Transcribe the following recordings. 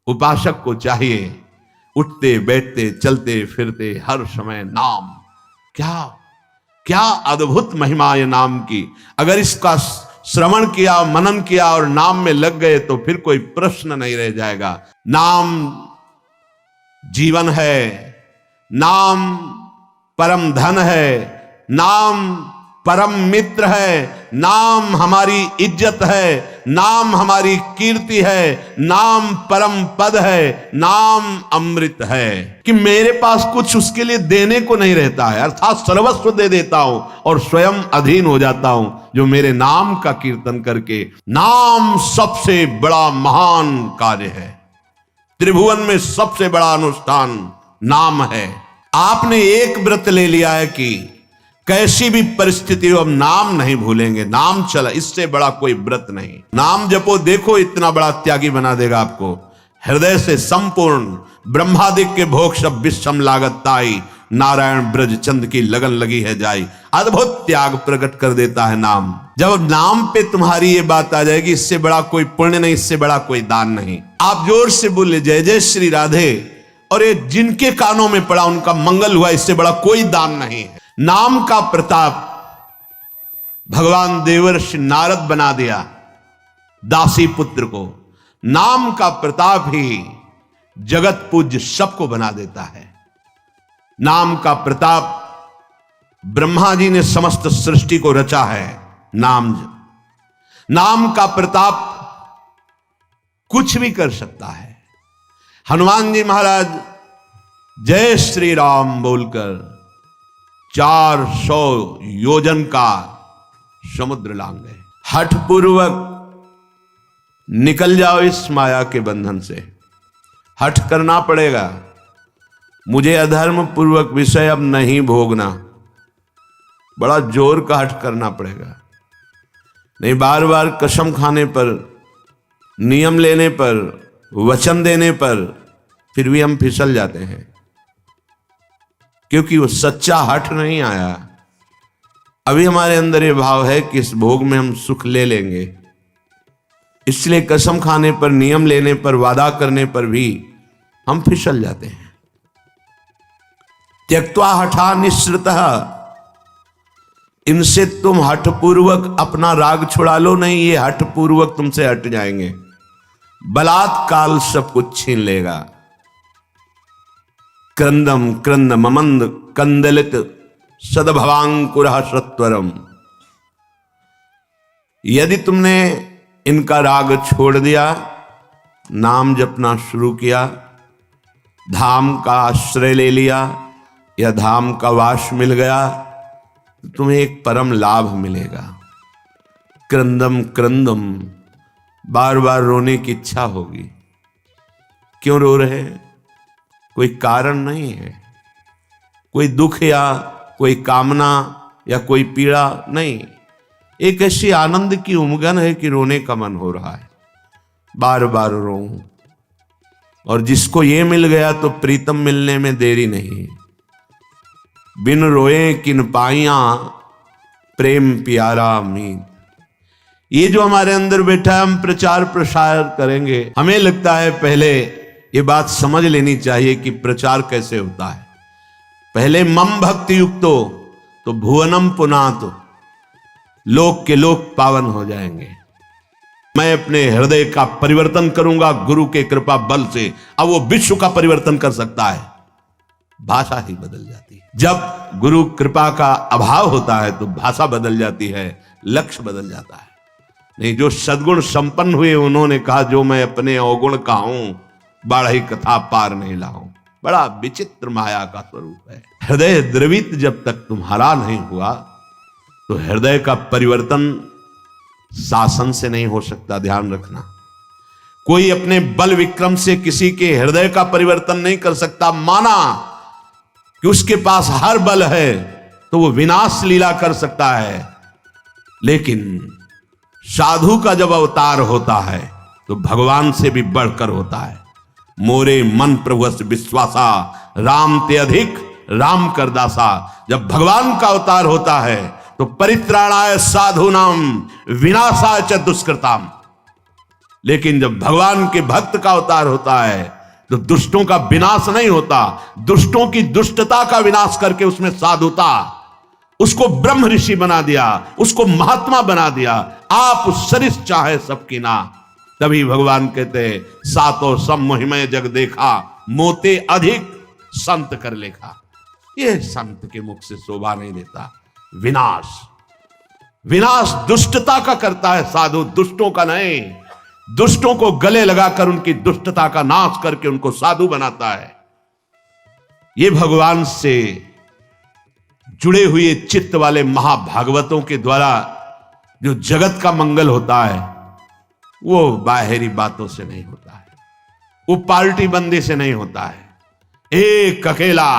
उपासक को चाहिए उठते बैठते चलते फिरते हर समय नाम। क्या क्या अद्भुत महिमा है नाम की। अगर इसका श्रवण किया, मनन किया और नाम में लग गए तो फिर कोई प्रश्न नहीं रह जाएगा। नाम जीवन है, नाम परम धन है, नाम परम मित्र है, नाम हमारी इज्जत है, नाम हमारी कीर्ति है, नाम परम पद है, नाम अमृत है। कि मेरे पास कुछ उसके लिए देने को नहीं रहता है, अर्थात सर्वस्व दे देता हूं और स्वयं अधीन हो जाता हूं जो मेरे नाम का कीर्तन करके। नाम सबसे बड़ा महान कार्य है। त्रिभुवन में सबसे बड़ा अनुष्ठान नाम है। आपने एक व्रत ले लिया है कि कैसी भी परिस्थिति हो हम नाम नहीं भूलेंगे, नाम चला, इससे बड़ा कोई व्रत नहीं। नाम जपो, देखो इतना बड़ा त्यागी बना देगा आपको। हृदय से संपूर्ण ब्रह्मादिक के भोग सब विषम लागत ताई, नारायण ब्रज चंद की लगन लगी है जाई। अद्भुत त्याग प्रकट कर देता है नाम। जब नाम पे तुम्हारी ये बात आ जाएगी, इससे बड़ा कोई पुण्य नहीं, इससे बड़ा कोई दान नहीं। आप जोर से बोले जय जय श्री राधे, और ये जिनके कानों में पड़ा उनका मंगल हुआ, इससे बड़ा कोई दान नहीं है। नाम का प्रताप भगवान देवर्षि नारद बना दिया दासी पुत्र को। नाम का प्रताप ही जगत पूज्य सबको बना देता है। नाम का प्रताप ब्रह्मा जी ने समस्त सृष्टि को रचा है। नाम का प्रताप कुछ भी कर सकता है। हनुमान जी महाराज जय श्री राम बोलकर 400 योजन का समुद्र लांग गए। हठ पूर्वक निकल जाओ इस माया के बंधन से। हठ करना पड़ेगा, मुझे अधर्म पूर्वक विषय अब नहीं भोगना। बड़ा जोर का हठ करना पड़ेगा, नहीं बार बार कसम खाने पर, नियम लेने पर, वचन देने पर फिर भी हम फिसल जाते हैं, क्योंकि वो सच्चा हठ नहीं आया। अभी हमारे अंदर ये भाव है कि इस भोग में हम सुख ले लेंगे, इसलिए कसम खाने पर, नियम लेने पर, वादा करने पर भी हम फिसल जाते हैं। त्यक्त्वा हठा निःसृतः, इनसे तुम हठपूर्वक अपना राग छुड़ा लो नहीं, ये हठपूर्वक तुमसे हट जाएंगे। बलात्काल सब कुछ छीन लेगा। क्रंदम क्रंद ममंद कंदलित सदभवांकुरः सत्वरम। यदि तुमने इनका राग छोड़ दिया, नाम जपना शुरू किया, धाम का आश्रय ले लिया या धाम का वास मिल गया, तो तुम्हें एक परम लाभ मिलेगा। क्रंदम क्रंदम, बार बार रोने की इच्छा होगी। क्यों रो रहे हैं? कोई कारण नहीं है, कोई दुख या कोई कामना या कोई पीड़ा नहीं। एक ऐसी आनंद की उमगन है कि रोने का मन हो रहा है, बार बार रो। और जिसको ये मिल गया तो प्रीतम मिलने में देरी नहीं। बिन रोए किन पाइया प्रेम प्यारा मीत। ये जो हमारे अंदर बैठा है, हम प्रचार प्रसार करेंगे। हमें लगता है पहले ये बात समझ लेनी चाहिए कि प्रचार कैसे होता है। पहले मम भक्ति युक्तो तो भुवनम पुनातो, लोक के लोक पावन हो जाएंगे। मैं अपने हृदय का परिवर्तन करूंगा गुरु के कृपा बल से। अब वो विश्व का परिवर्तन कर सकता है, भाषा ही बदल जाती है। जब गुरु कृपा का अभाव होता है तो भाषा बदल जाती है, लक्ष्य बदल जाता है। नहीं, जो सद्गुण संपन्न हुए उन्होंने कहा, जो मैं अपने अवगुण का हूं बाढ़ी कथा पार नहीं लाऊं। बड़ा विचित्र माया का स्वरूप है। हृदय द्रवित जब तक तुम्हारा नहीं हुआ तो हृदय का परिवर्तन शासन से नहीं हो सकता। ध्यान रखना, कोई अपने बल विक्रम से किसी के हृदय का परिवर्तन नहीं कर सकता। माना कि उसके पास हर बल है तो वो विनाश लीला कर सकता है, लेकिन साधु का जब अवतार होता है तो भगवान से भी बढ़कर होता है। मोरे मन प्रभुस विश्वासा, राम ते अधिक राम कर दासा। जब भगवान का अवतार होता है तो परित्राणाय साधूनाम विनाशाय च दुष्कृताम। लेकिन जब भगवान के भक्त का अवतार होता है तो दुष्टों का विनाश नहीं होता, दुष्टों की दुष्टता का विनाश करके उसमें साधुता, उसको ब्रह्म ऋषि बना दिया, उसको महात्मा बना दिया। आप सरिस चाहे सबकी ना, तभी भगवान कहते सातों सब मोहिमय जग देखा, मोते अधिक संत कर लेखा। ये संत के मुख से शोभा नहीं देता। विनाश विनाश दुष्टता का करता है साधु, दुष्टों का नहीं। दुष्टों को गले लगाकर उनकी दुष्टता का नाश करके उनको साधु बनाता है। ये भगवान से जुड़े हुए चित्त वाले महाभागवतों के द्वारा जो जगत का मंगल होता है वो बाहरी बातों से नहीं होता है, वो पार्टी बंदी से नहीं होता है। एक अकेला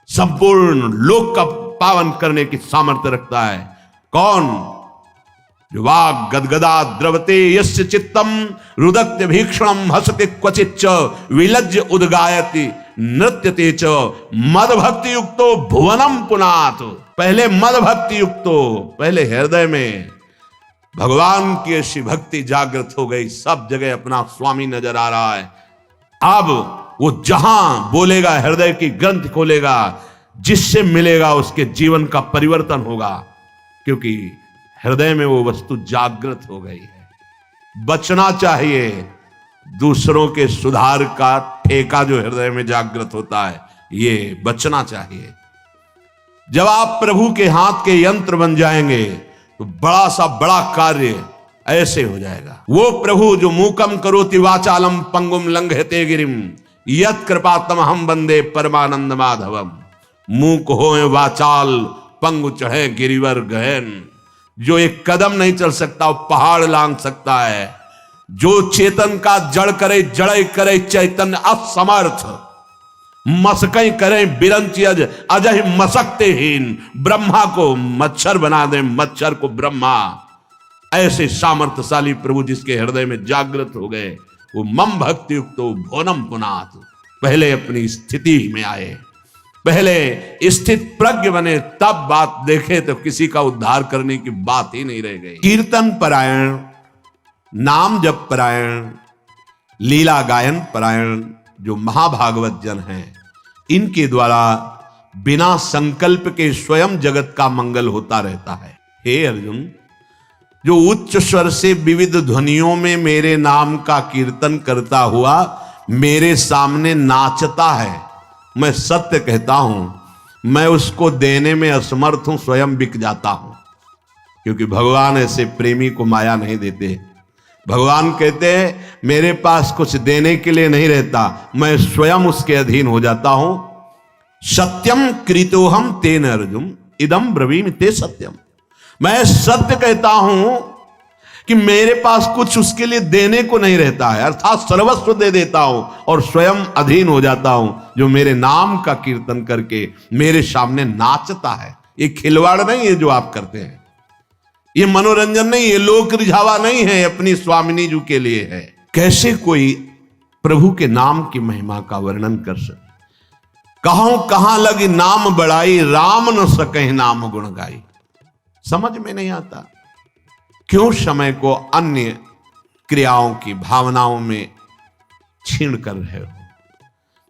संपूर्ण लोक का पावन करने की सामर्थ्य रखता है। कौन? जो वाग गदगदा द्रवते यस्य चित्तम रुदत्य भीक्षणम हसते क्वचिच्च विलज्ज उद्गायति नृत्यते च मद भक्ति युक्तो भुवनम पुनात। पहले मद भक्ति युक्तो, पहले हृदय में भगवान की ऐसी भक्ति जागृत हो गई, सब जगह अपना स्वामी नजर आ रहा है। अब वो जहां बोलेगा, हृदय की ग्रंथ खोलेगा, जिससे मिलेगा उसके जीवन का परिवर्तन होगा, क्योंकि हृदय में वो वस्तु जागृत हो गई है। बचना चाहिए दूसरों के सुधार का ठेका जो हृदय में जागृत होता है, ये बचना चाहिए। जब आप प्रभु के हाथ के यंत्र बन जाएंगे तो बड़ा सा बड़ा कार्य ऐसे हो जाएगा। वो प्रभु जो मूकम करोति वाचालम पंगुम लंघयते गिरिम यत् कृपातम हम वंदे परमानंद माधवम। मूक होए वाचाल पंगु चढ़े गिरिवर गहन। जो एक कदम नहीं चल सकता वो पहाड़ लांग सकता है। जो चेतन का जड़ करे जड़ करे चैतन्य असमर्थ। मसकई करे बिरंची अजय मसकतेहीन। ब्रह्मा को मच्छर बना दे, मच्छर को ब्रह्मा। ऐसे सामर्थ्यशाली प्रभु जिसके हृदय में जागृत हो गए, वो मम भक्ति युक्तो भोनम पुनात। पहले अपनी स्थिति में आए, पहले स्थित प्रज्ञ बने, तब बात देखे तो किसी का उद्धार करने की बात ही नहीं रह गई। कीर्तन परायण, नाम जप परायण, लीला गायन परायण जो महाभागवत जन हैं, इनके द्वारा बिना संकल्प के स्वयं जगत का मंगल होता रहता है। हे अर्जुन, जो उच्च स्वर से विविध ध्वनियों में मेरे नाम का कीर्तन करता हुआ मेरे सामने नाचता है, मैं सत्य कहता हूं, मैं उसको देने में असमर्थ हूं, स्वयं बिक जाता हूं। क्योंकि भगवान ऐसे प्रेमी को माया नहीं देते। भगवान कहते हैं मेरे पास कुछ देने के लिए नहीं रहता, मैं स्वयं उसके अधीन हो जाता हूं। सत्यम कृतोहम तेन अर्जुन इदम ब्रवीमि ते सत्यम। मैं सत्य कहता हूं कि मेरे पास कुछ उसके लिए देने को नहीं रहता है, अर्थात सर्वस्व दे देता हूं और स्वयं अधीन हो जाता हूं, जो मेरे नाम का कीर्तन करके मेरे सामने नाचता है। ये खिलवाड़ नहीं है जो आप करते हैं, ये मनोरंजन नहीं है, लोक रिझावा नहीं है, अपनी स्वामिनी जी के लिए है। कैसे कोई प्रभु के नाम की महिमा का वर्णन कर सके? कहूं कहां लगी नाम बड़ाई, राम न सके नाम गुण गाई। समझ में नहीं आता। क्यों समय को अन्य क्रियाओं की भावनाओं में छीन कर रहे हो?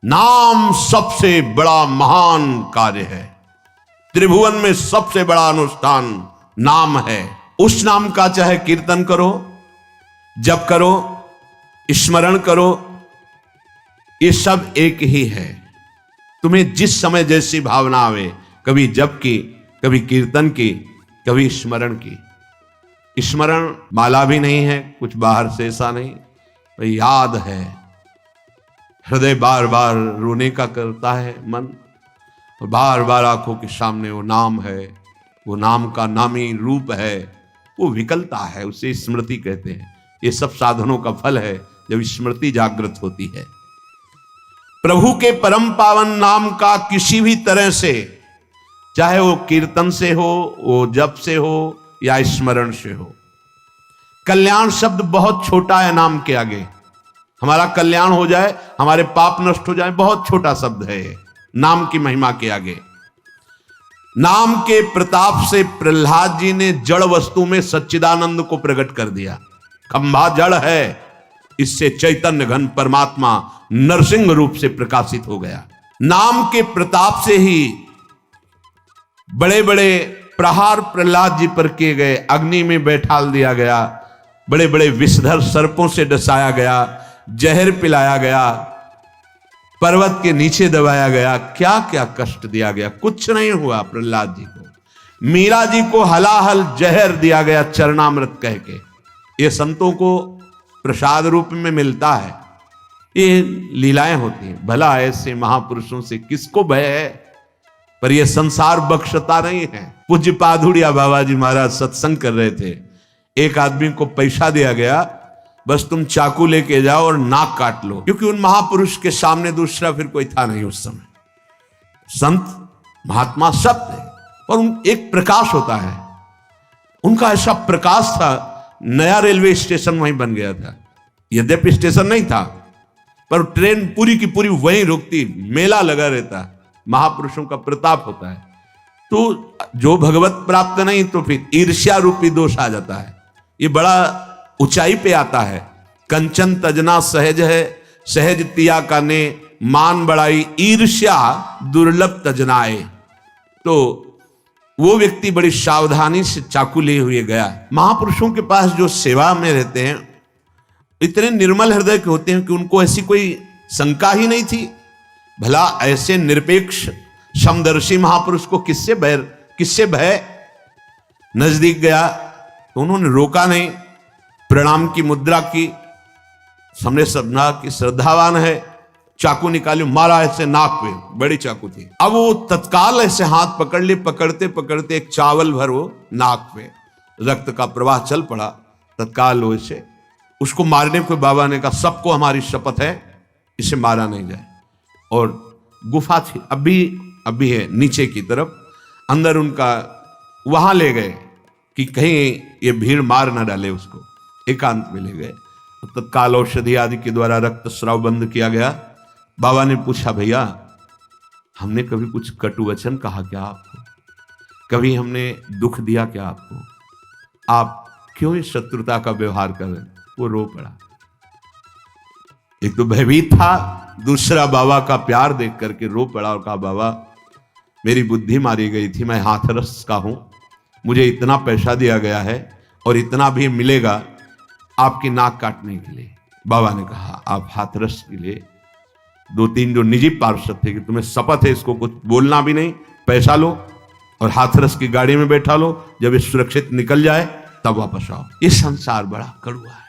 नाम सबसे बड़ा महान कार्य है। त्रिभुवन में सबसे बड़ा अनुष्ठान नाम है। उस नाम का चाहे कीर्तन करो, जप करो, स्मरण करो, ये सब एक ही है। तुम्हें जिस समय जैसी भावना आवे, कभी जप की, कभी कीर्तन की, कभी स्मरण की। स्मरण माला भी नहीं है, कुछ बाहर से ऐसा नहीं, याद है। हृदय बार बार रोने का करता है मन, और बार बार आंखों के सामने वो नाम है, वो नाम का नामी रूप है, वो विकलता है, उसे स्मृति कहते हैं। ये सब साधनों का फल है जब स्मृति जागृत होती है। प्रभु के परम पावन नाम का किसी भी तरह से, चाहे वो कीर्तन से हो, वो जप से हो या स्मरण से हो। कल्याण शब्द बहुत छोटा है नाम के आगे। हमारा कल्याण हो जाए, हमारे पाप नष्ट हो जाए, बहुत छोटा शब्द है नाम की महिमा के आगे। नाम के प्रताप से प्रहलाद जी ने जड़ वस्तु में सच्चिदानंद को प्रकट कर दिया। खंभा जड़ है, इससे चैतन्य घन परमात्मा नरसिंह रूप से प्रकाशित हो गया। नाम के प्रताप से ही बड़े बड़े प्रहार प्रहलाद जी पर किए गए, अग्नि में बैठाल दिया गया, बड़े बड़े विषधर सर्पों से डसाया गया, जहर पिलाया गया, पर्वत के नीचे दबाया गया, क्या क्या कष्ट दिया गया, कुछ नहीं हुआ प्रहलाद जी को। मीरा जी को हलाहल जहर दिया गया चरणामृत कह के। ये संतों को प्रसाद रूप में मिलता है, ये लीलाएं होती हैं। भला ऐसे महापुरुषों से किसको भय है, पर यह संसार बख्शता नहीं है। पूज्य पाधुड़िया बाबा जी महाराज सत्संग कर रहे थे, एक आदमी को पैसा दिया गया, बस तुम चाकू लेके जाओ और नाक काट लो, क्योंकि उन महापुरुष के सामने दूसरा फिर कोई था नहीं उस समय। संत महात्मा सब थे, और एक प्रकाश होता है, उनका ऐसा प्रकाश था, नया रेलवे स्टेशन वहीं बन गया था। यद्यपि स्टेशन नहीं था, पर ट्रेन पूरी की पूरी वहीं रुकती, मेला लगा रहता। महापुरुषों का प्रताप होता है। तो जो भगवत प्राप्त नहीं तो फिर ईर्ष्या रूपी दोष आ जाता है, ये बड़ा ऊंचाई पे आता है। कंचन तजना सहज है, सहज तिया का ने मान बढ़ाई, ईर्ष्या दुर्लभ तजनाए। तो वो व्यक्ति बड़ी सावधानी से चाकू लिए हुए गया। महापुरुषों के पास जो सेवा में रहते हैं इतने निर्मल हृदय के होते हैं कि उनको ऐसी कोई शंका ही नहीं थी। भला ऐसे निरपेक्ष समदर्शी महापुरुष को किससे भय। नजदीक गया तो उन्होंने रोका नहीं, प्रणाम की मुद्रा की, हमने समझा कि श्रद्धावान है, चाकू निकाली, मारा ऐसे नाक पे, बड़ी चाकू थी। अब वो तत्काल ऐसे हाथ पकड़ लिए, पकड़ते पकड़ते एक चावल भर वो नाक पे, रक्त का प्रवाह चल पड़ा। तत्काल वो इसे उसको मारने को बाबा ने कहा, सबको हमारी शपथ है इसे मारा नहीं जाए। और गुफा थी, अभी है नीचे की तरफ, अंदर उनका वहां ले गए कि कहीं ये भीड़ मार ना डाले उसको, एकांत में ले गए। तत्काल औषधि आदि के द्वारा रक्त स्राव बंद किया गया। बाबा ने पूछा, भैया हमने कभी कुछ कटु वचन कहा क्या आपको, कभी हमने दुख दिया क्या आपको, आप क्यों इस शत्रुता का व्यवहार कर रहे हैं। वो रो पड़ा, एक तो भयभीत था, दूसरा बाबा का प्यार देख करके रो पड़ा और कहा, बाबा मेरी बुद्धि मारी गई थी, मैं हाथरस का हूं, मुझे इतना पैसा दिया गया है और इतना भी मिलेगा आपकी नाक काटने के लिए। बाबा ने कहा, आप हाथरस के लिए 2-3 जो निजी पार्षद थे कि तुम्हें शपथ है इसको कुछ बोलना भी नहीं, पैसा लो और हाथरस की गाड़ी में बैठा लो, जब ये सुरक्षित निकल जाए तब वापस आओ। ये संसार बड़ा कड़वा है,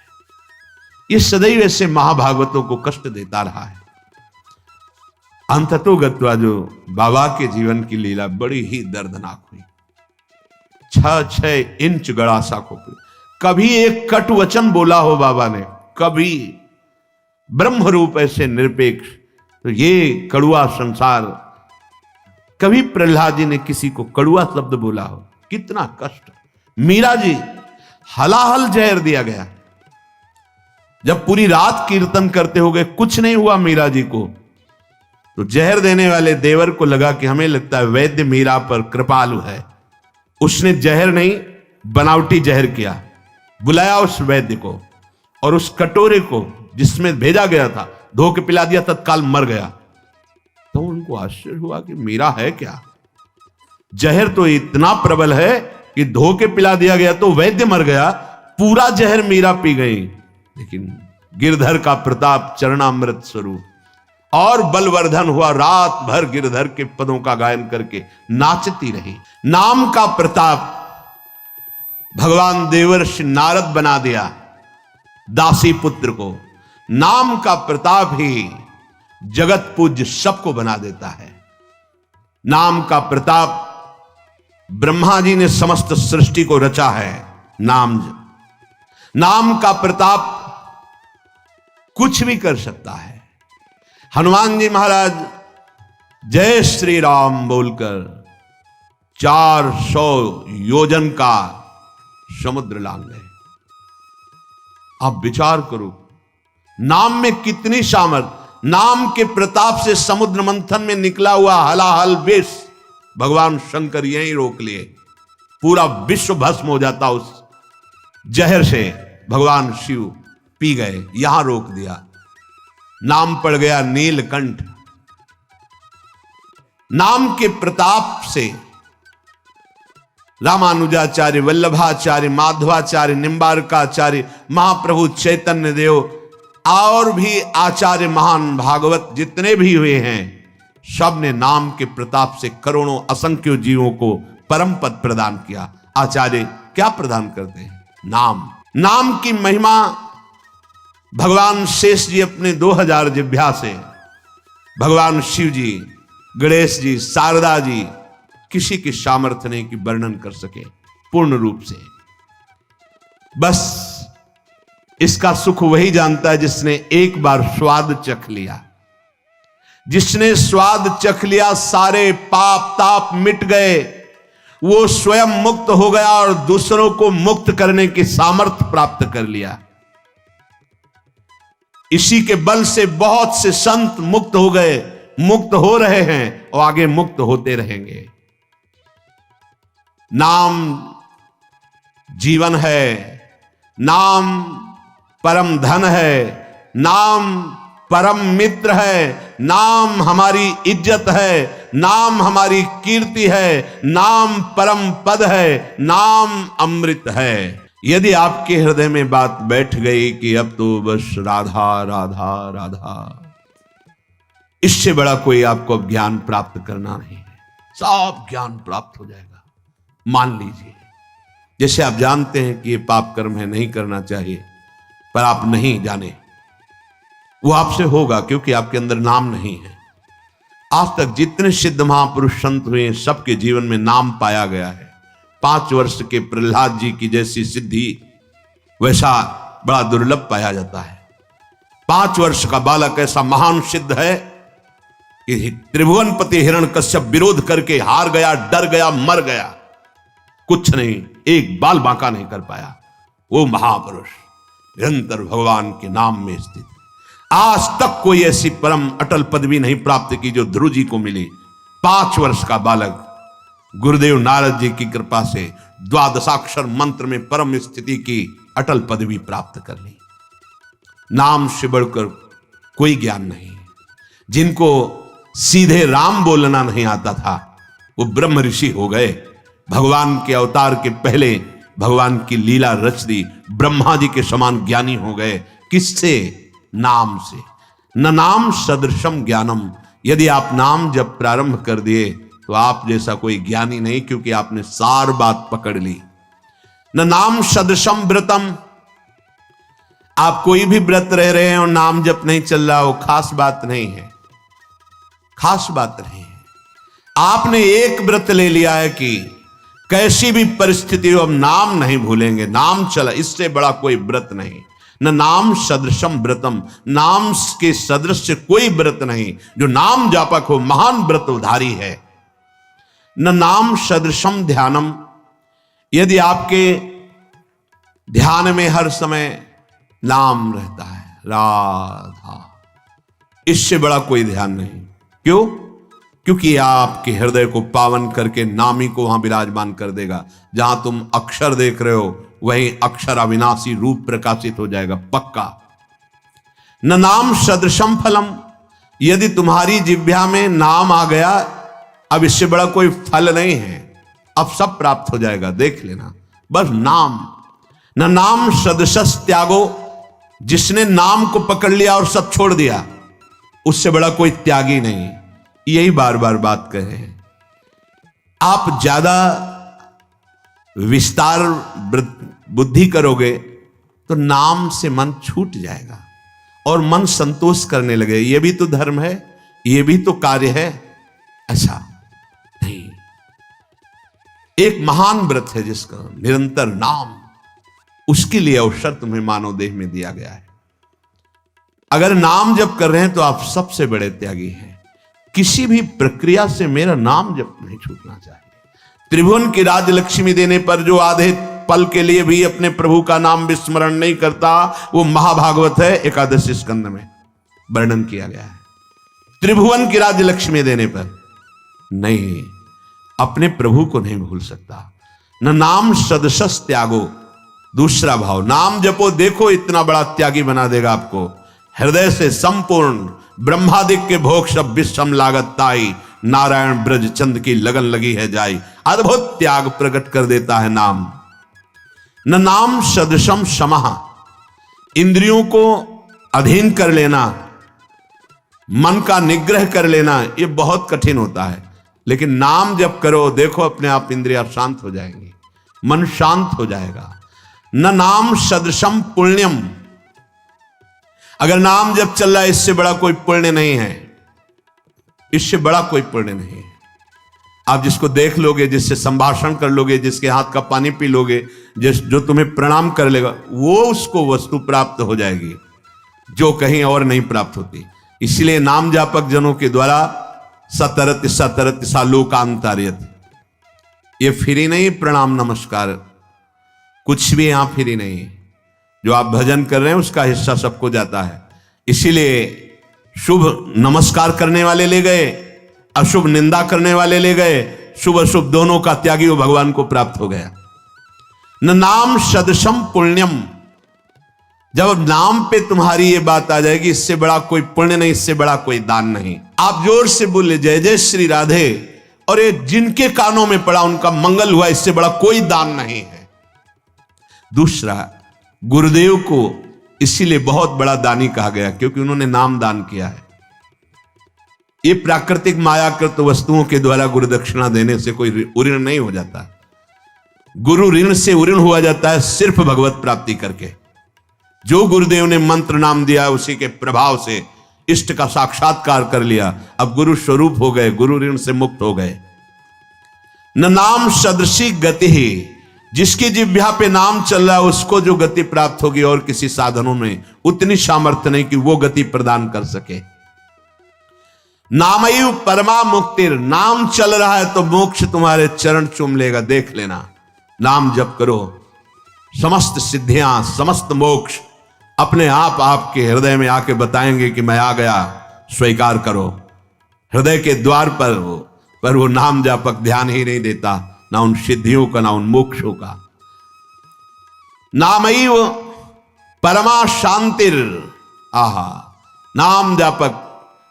ये सदैव ऐसे महाभागवतों को कष्ट देता रहा है। अंततो गत्वा जो बाबा के जीवन की लीला बड़ी ही दर्दनाक हुई। 6-6 इंच गड़ासा खोपड़ी, कभी एक कट वचन बोला हो बाबा ने, कभी ब्रह्म रूप ऐसे निरपेक्ष, तो ये कड़ुआ संसार, कभी प्रहलाद जी ने किसी को कड़ुआ शब्द बोला हो, कितना कष्ट। मीरा जी हलाहल जहर दिया गया, जब पूरी रात कीर्तन करते हो गए कुछ नहीं हुआ मीरा जी को, तो जहर देने वाले देवर को लगा कि हमें लगता है वैद्य मीरा पर कृपालु है, उसने जहर नहीं बनावटी जहर किया, बुलाया उस वैद्य को और उस कटोरे को जिसमें भेजा गया था धो के पिला दिया, तत्काल मर गया। तो उनको आश्चर्य हुआ कि मीरा है क्या, जहर तो इतना प्रबल है कि धो के पिला दिया गया तो वैद्य मर गया, पूरा जहर मीरा पी गई। लेकिन गिरधर का प्रताप चरणामृत स्वरूप और बलवर्धन हुआ, रात भर गिरधर के पदों का गायन करके नाचती रही। नाम का प्रताप भगवान देवर्षि नारद बना दिया दासी पुत्र को। नाम का प्रताप ही जगत पूज्य सबको बना देता है। नाम का प्रताप, ब्रह्मा जी ने समस्त सृष्टि को रचा है नाम का प्रताप कुछ भी कर सकता है। हनुमान जी महाराज जय श्री राम बोलकर 400 योजन का समुद्र लांग गए। आप विचार करो, नाम में कितनी सामर्थ्य। नाम के प्रताप से समुद्र मंथन में निकला हुआ हलाहल विष भगवान शंकर यहीं रोक लिए, पूरा विश्व भस्म हो जाता उस जहर से। भगवान शिव पी गए, यहां रोक दिया। नाम पड़ गया नीलकंठ। नाम के प्रताप से रामानुजाचार्य, वल्लभाचार्य, माधवाचार्य, निम्बारकाचार्य, महाप्रभु चैतन्य देव और भी आचार्य महान भागवत जितने भी हुए हैं, सब ने नाम के प्रताप से करोड़ों असंख्य जीवों को परम पद प्रदान किया। आचार्य क्या प्रदान करते हैं? नाम। नाम की महिमा भगवान शेष जी अपने 2000 जिह्वा से, भगवान शिव जी, गणेश जी, शारदा जी, किसी की सामर्थ्य नहीं कि वर्णन कर सके पूर्ण रूप से। बस इसका सुख वही जानता है जिसने एक बार स्वाद चख लिया। जिसने स्वाद चख लिया, सारे पाप ताप मिट गए, वो स्वयं मुक्त हो गया और दूसरों को मुक्त करने की सामर्थ्य प्राप्त कर लिया। इसी के बल से बहुत से संत मुक्त हो गए, मुक्त हो रहे हैं और आगे मुक्त होते रहेंगे। नाम जीवन है, नाम परम धन है, नाम परम मित्र है, नाम हमारी इज्जत है, नाम हमारी कीर्ति है, नाम परम पद है, नाम अमृत है। यदि आपके हृदय में बात बैठ गई कि अब तो बस राधा राधा राधा, इससे बड़ा कोई आपको ज्ञान प्राप्त करना नहीं है, सब ज्ञान प्राप्त हो जाएगा। मान लीजिए, जैसे आप जानते हैं कि ये पाप कर्म है, नहीं करना चाहिए, पर आप नहीं जाने, वो आपसे होगा क्योंकि आपके अंदर नाम नहीं है। आज तक जितने सिद्ध महापुरुष संत हुए, सबके जीवन में नाम पाया गया है। 5 वर्ष के प्रहलाद जी की जैसी सिद्धि वैसा बड़ा दुर्लभ पाया जाता है। 5 वर्ष का बालक ऐसा महान सिद्ध है कि त्रिभुवनपति हिरण्यकश्यप विरोध करके हार गया, डर गया, मर गया, कुछ नहीं, एक बाल बांका नहीं कर पाया। वो महापुरुष निरंतर भगवान के नाम में स्थित। आज तक कोई ऐसी परम अटल पदवी नहीं प्राप्त की जो ध्रुव जी को मिली। 5 वर्ष का बालक गुरुदेव नारद जी की कृपा से 12 मंत्र में परम स्थिति की अटल पदवी प्राप्त कर ली। नाम से बढ़कर कोई ज्ञान नहीं। जिनको सीधे राम बोलना नहीं आता था, वो ब्रह्म ऋषि हो गए। भगवान के अवतार के पहले भगवान की लीला रच दी, ब्रह्मा जी के समान ज्ञानी हो गए। किससे? नाम से। न नाम सदृशम ज्ञानम। यदि आप नाम जब प्रारंभ कर दिए तो आप जैसा कोई ज्ञानी नहीं, क्योंकि आपने सार बात पकड़ ली। न नाम सदृशम व्रतम। आप कोई भी व्रत रह रहे हैं और नाम जप नहीं चल रहा, वो खास बात नहीं है, खास बात नहीं है। आपने एक व्रत ले लिया है कि कैसी भी परिस्थिति हो हम नाम नहीं भूलेंगे, नाम चला, इससे बड़ा कोई व्रत नहीं। न नाम सदृशम व्रतम। नाम के सदृश कोई व्रत नहीं। जो नाम जापक हो महान व्रतधारी है। न नाम सदृशम ध्यानम। यदि आपके ध्यान में हर समय नाम रहता है, राधा, इससे बड़ा कोई ध्यान नहीं। क्यों? क्योंकि आपके हृदय को पावन करके नामी को वहां विराजमान कर देगा। जहां तुम अक्षर देख रहे हो वहीं अक्षर अविनाशी रूप प्रकाशित हो जाएगा, पक्का। न नाम सदृशम फलम। यदि तुम्हारी जिह्वा में नाम आ गया, अब इससे बड़ा कोई फल नहीं है, अब सब प्राप्त हो जाएगा, देख लेना, बस नाम। न नाम सदृशस त्यागो। जिसने नाम को पकड़ लिया और सब छोड़ दिया, उससे बड़ा कोई त्यागी नहीं। यही बार बार बात कर रहे हैं। आप ज्यादा विस्तार बुद्धि करोगे तो नाम से मन छूट जाएगा और मन संतोष करने लगे। ये भी तो धर्म है, ये भी तो कार्य है, ऐसा नहीं। एक महान व्रत है जिसका निरंतर नाम, उसके लिए अवसर तुम्हें मानव देह में दिया गया है। अगर नाम जप कर रहे हैं तो आप सबसे बड़े त्यागी हैं। किसी भी प्रक्रिया से मेरा नाम जप नहीं छूटना चाहिए। त्रिभुवन की राजलक्ष्मी देने पर जो आधे पल के लिए भी अपने प्रभु का नाम विस्मरण नहीं करता, वो महाभागवत है, 11 स्कंद में वर्णन किया गया है। त्रिभुवन की राजलक्ष्मी देने पर नहीं, अपने प्रभु को नहीं भूल सकता। न नाम सदसस त्यागो। दूसरा भाव, नाम जपो देखो इतना बड़ा त्यागी बना देगा आपको। हृदय से संपूर्ण ब्रह्मादिक के भोग सब विषम लागत ताई, नारायण ब्रज चंद की लगन लगी है जाई। अद्भुत त्याग प्रकट कर देता है नाम। न नाम सदृशम समः, इंद्रियों को अधीन कर लेना, मन का निग्रह कर लेना, यह बहुत कठिन होता है। लेकिन नाम जप करो देखो अपने आप इंद्रियां शांत हो जाएंगी, मन शांत हो जाएगा। न नाम सदृशम पुण्यम, अगर नाम जप चल रहा है इससे बड़ा कोई पुण्य नहीं है, इससे बड़ा कोई पुण्य नहीं है। आप जिसको देख लोगे, जिससे संभाषण कर लोगे, जिसके हाथ का पानी पी लोगे, जो तुम्हें प्रणाम कर लेगा, वो उसको वस्तु प्राप्त हो जाएगी जो कहीं और नहीं प्राप्त होती। इसलिए नाम जापक जनों के द्वारा सतरत सतरत सालोकांतार्यत, ये फ्री नहीं प्रणाम नमस्कार, कुछ भी यहां फ्री नहीं। जो आप भजन कर रहे हैं उसका हिस्सा सबको जाता है। इसीलिए शुभ नमस्कार करने वाले ले गए, अशुभ निंदा करने वाले ले गए, शुभ अशुभ दोनों का त्यागी वो भगवान को प्राप्त हो गया। न नाम सदृशम पुण्यम, जब नाम पे तुम्हारी ये बात आ जाएगी, इससे बड़ा कोई पुण्य नहीं, इससे बड़ा कोई दान नहीं। आप जोर से बोले जय जय श्री राधे, और ये जिनके कानों में पड़ा उनका मंगल हुआ, इससे बड़ा कोई दान नहीं है। दूसरा, गुरुदेव को इसीलिए बहुत बड़ा दानी कहा गया क्योंकि उन्होंने नाम दान किया है। ये प्राकृतिक मायाकृत वस्तुओं के द्वारा गुरु दक्षिणा देने से कोई उऋण नहीं हो जाता। गुरु ऋण से उऋण हुआ जाता है सिर्फ भगवत प्राप्ति करके। जो गुरुदेव ने मंत्र नाम दिया उसी के प्रभाव से इष्ट का साक्षात्कार कर लिया, अब गुरु स्वरूप हो गए, गुरु ऋण से मुक्त हो गए। न नाम सदृशी गति ही, जिसकी जिह्वा पे नाम चल रहा है उसको जो गति प्राप्त होगी और किसी साधनों में उतनी सामर्थ्य नहीं कि वो गति प्रदान कर सके। नामयु परमा मुक्तिर, नाम चल रहा है तो मोक्ष तुम्हारे चरण चूम लेगा, देख लेना। नाम जप करो, समस्त सिद्धियां समस्त मोक्ष अपने आप आपके हृदय में आके बताएंगे कि मैं आ गया, स्वीकार करो। हृदय के द्वार पर वो नाम जापक ध्यान ही नहीं देता, ना उन सिद्धियों का ना उन मोक्षों का। नामैव परमा शांतिर, आहा, नाम जापक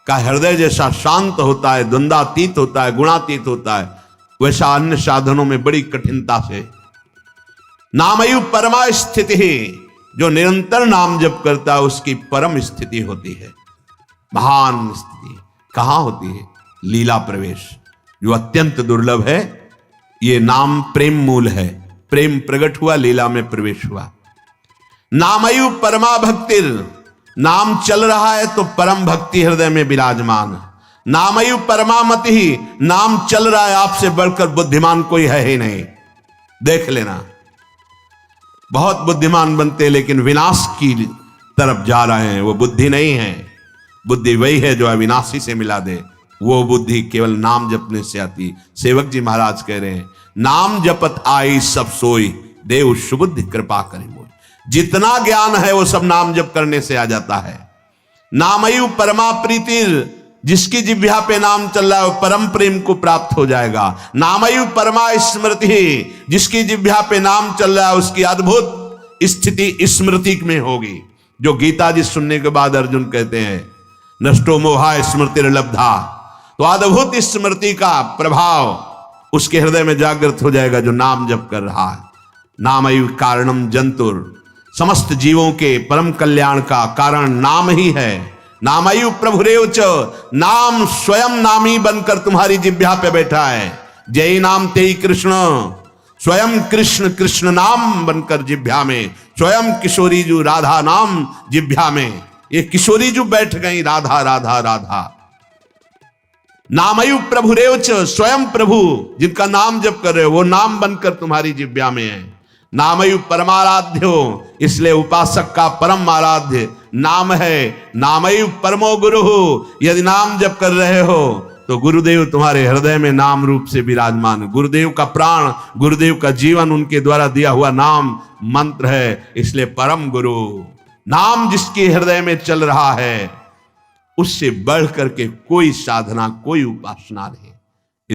का हृदय जैसा शांत होता है, द्वंद्वातीत होता है, गुणातीत होता है, वैसा अन्य साधनों में बड़ी कठिनता से। नामयु परमा स्थिति ही, जो निरंतर नाम जप करता है उसकी परम स्थिति होती है, महान स्थिति। कहां होती है? लीला प्रवेश, जो अत्यंत दुर्लभ है। ये नाम प्रेम मूल है, प्रेम प्रकट हुआ, लीला में प्रवेश हुआ। नामयु परमा भक्तिर, नाम चल रहा है तो परम भक्ति हृदय में विराजमान। नामयु परमामति ही, नाम चल रहा है, आपसे बढ़कर बुद्धिमान कोई है ही नहीं। देख लेना, बहुत बुद्धिमान बनते लेकिन विनाश की तरफ जा रहे हैं, वो बुद्धि नहीं है। बुद्धि वही है जो अविनाशी से मिला दे, वो बुद्धि केवल नाम जपने से आती। सेवक जी महाराज कह रहे हैं, नाम जपत आई सब सोई, देव सुबुद्धि कृपा करे मोई। जितना ज्ञान है वो सब नाम जप करने से आ जाता है। नामयु परमा प्रीतिर, जिसकी जिह्वा पे नाम चल रहा है वो परम प्रेम को प्राप्त हो जाएगा। नामयु परमा स्मृति, जिसकी जिह्वा पे नाम चल रहा है उसकी अद्भुत स्थिति स्मृति में होगी। जो गीता जी सुनने के बाद अर्जुन कहते हैं नष्टो मोहा स्मृतिर्लब्धा, तो अद्भुत स्मृति का प्रभाव उसके हृदय में जागृत हो जाएगा जो नाम जप कर रहा है। नामयु कारणम जंतुर, समस्त जीवों के परम कल्याण का कारण नाम ही है। नामयु प्रभुरेव च, नाम स्वयं नामी बनकर तुम्हारी जिह्वा पे बैठा है। जय नाम तेई कृष्ण, स्वयं कृष्ण कृष्ण नाम बनकर जिह्वा में, स्वयं किशोरी जू राधा नाम जिह्वा में। ये किशोरी जू बैठ गई, राधा राधा राधा। नामयु प्रभुरेव च, स्वयं प्रभु जिनका नाम जप कर रहे हो वो नाम बनकर तुम्हारी जिह्वा में है। नामयु परमाराध्यो, इसलिए उपासक का परम आराध्य नाम है। नामयु परमो गुरु, यदि नाम जप कर रहे हो तो गुरुदेव तुम्हारे हृदय में नाम रूप से विराजमान। गुरुदेव का प्राण, गुरुदेव का जीवन उनके द्वारा दिया हुआ नाम मंत्र है, इसलिए परम गुरु। नाम जिसके हृदय में चल रहा है उससे बढ़ करके कोई साधना, कोई उपासना नहीं।